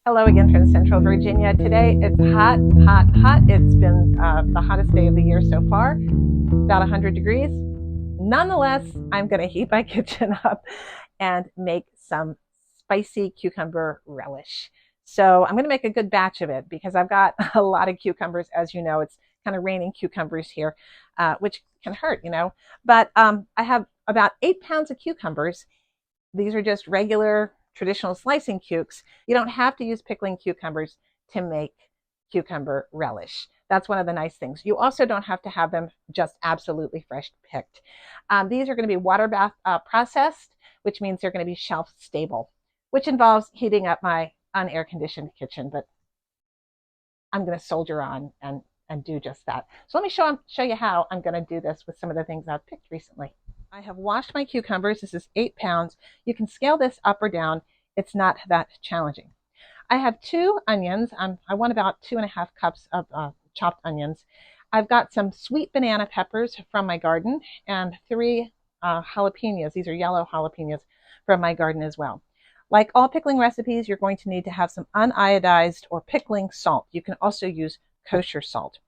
Hello again from Central Virginia. Today it's hot, hot, hot. It's been the hottest day of the year so far, about 100 degrees. Nonetheless, I'm going to heat my kitchen up and make some spicy cucumber relish. So I'm going to make a good batch of it because I've got a lot of cucumbers. As you know, it's kind of raining cucumbers here, which can hurt. But I have about 8 pounds of cucumbers. These are just regular traditional slicing cukes. You don't have to use pickling cucumbers to make cucumber relish. That's one of the nice things. You also don't have to have them just absolutely fresh picked. These are going to be water bath processed, which means they're going to be shelf stable, which involves heating up my unair conditioned kitchen, but I'm going to soldier on and do just that. So let me show you how I'm going to do this with some of the things I've picked recently. I have washed my cucumbers. This is 8 pounds. You can scale this up or down. It's not that challenging. I have 2 onions. I want about 2.5 cups of chopped onions. I've got some sweet banana peppers from my garden and 3 jalapeños. These are yellow jalapeños from my garden as well. Like all pickling recipes, you're going to need to have some uniodized or pickling salt. You can also use kosher salt.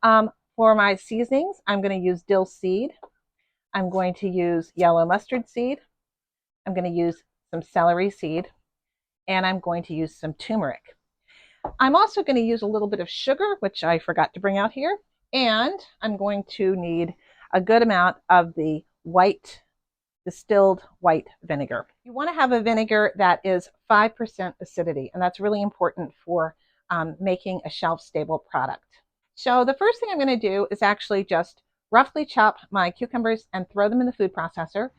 For my seasonings, I'm going to use dill seed. I'm going to use yellow mustard seed. I'm going to use some celery seed, and I'm going to use some turmeric. I'm also going to use a little bit of sugar, which I forgot to bring out here, and I'm going to need a good amount of the distilled white vinegar. You want to have a vinegar that is 5% acidity, and that's really important for making a shelf-stable product. So the first thing I'm going to do is actually just roughly chop my cucumbers and throw them in the food processor.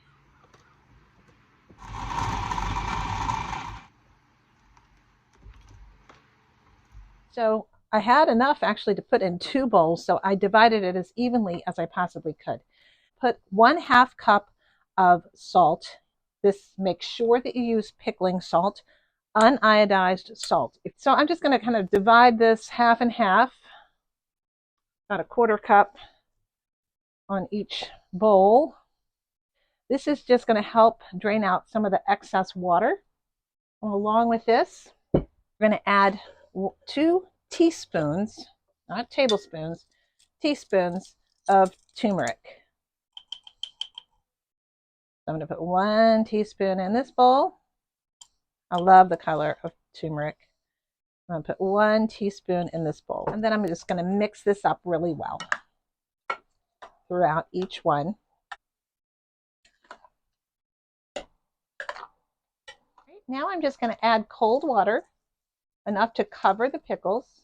So I had enough actually to put in 2 bowls, so I divided it as evenly as I possibly could. Put 1/2 cup of salt. This makes sure that you use pickling salt, uniodized salt. So I'm just going to kind of divide this half and half, about 1/4 cup on each bowl. This is just going to help drain out some of the excess water. Along with this, we're going to add 2 teaspoons, not tablespoons, teaspoons of turmeric. So I'm going to put 1 teaspoon in this bowl. I love the color of turmeric. I'm going to put 1 teaspoon in this bowl. And then I'm just going to mix this up really well throughout each one. Now I'm just going to add cold water, enough to cover the pickles.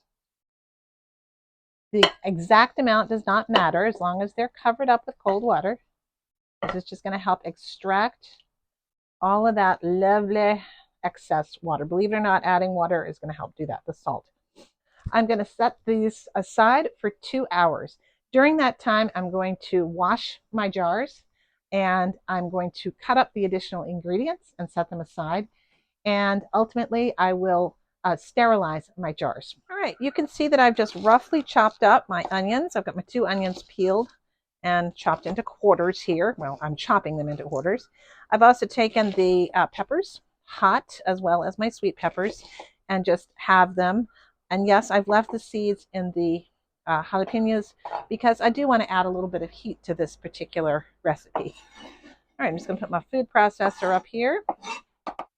The exact amount does not matter as long as they're covered up with cold water. This is just going to help extract all of that lovely excess water. Believe it or not, adding water is going to help do that, the salt. I'm going to set these aside for 2 hours. During that time, I'm going to wash my jars, and I'm going to cut up the additional ingredients and set them aside. And ultimately, I will sterilize my jars. All right, you can see that I've just roughly chopped up my onions. I've got my 2 onions peeled and chopped into quarters here. Well, I'm chopping them into quarters. I've also taken the peppers, hot, as well as my sweet peppers, and just have them. And yes, I've left the seeds in the jalapenos because I do want to add a little bit of heat to this particular recipe. All right, I'm just going to put my food processor up here.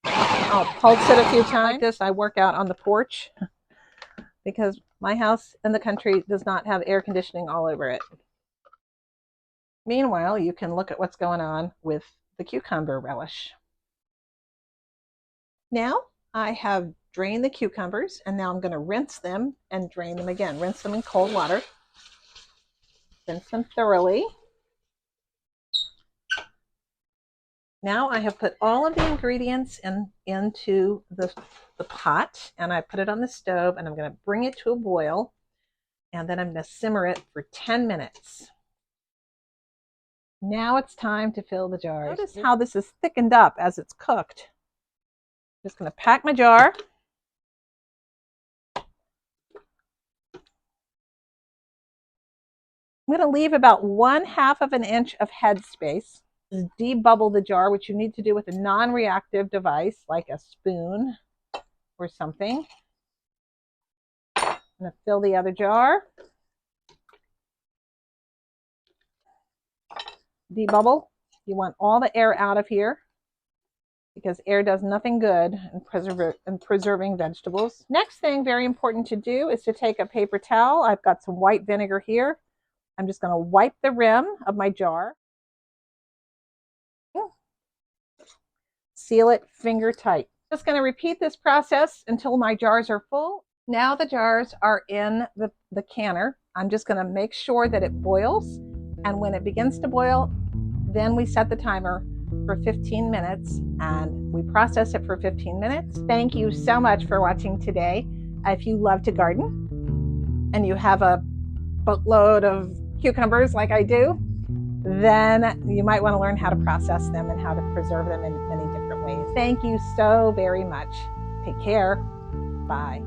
I'll pulse it a few times. Like this, I work out on the porch because my house in the country does not have air conditioning all over it. Meanwhile, you can look at what's going on with the cucumber relish. Now I have drained the cucumbers, and now I'm going to rinse them and drain them again. Rinse them in cold water. Rinse them thoroughly. Now I have put all of the ingredients into the pot, and I put it on the stove, and I'm going to bring it to a boil, and then I'm going to simmer it for 10 minutes. Now it's time to fill the jars. Notice how this is thickened up as it's cooked. I'm just going to pack my jar. I'm going to leave about 1/2 of an inch of head space. Debubble the jar, which you need to do with a non-reactive device like a spoon or something. I'm going to fill the other jar. Debubble. You want all the air out of here because air does nothing good in preserving vegetables. Next thing, very important to do, is to take a paper towel. I've got some white vinegar here. I'm just going to wipe the rim of my jar. Seal it finger tight. Just going to repeat this process until my jars are full. Now the jars are in the canner. I'm just going to make sure that it boils. And when it begins to boil, then we set the timer for 15 minutes and we process it for 15 minutes. Thank you so much for watching today. If you love to garden and you have a boatload of cucumbers like I do, then you might want to learn how to process them and how to preserve them in many different ways. Thank you so very much. Take care. Bye.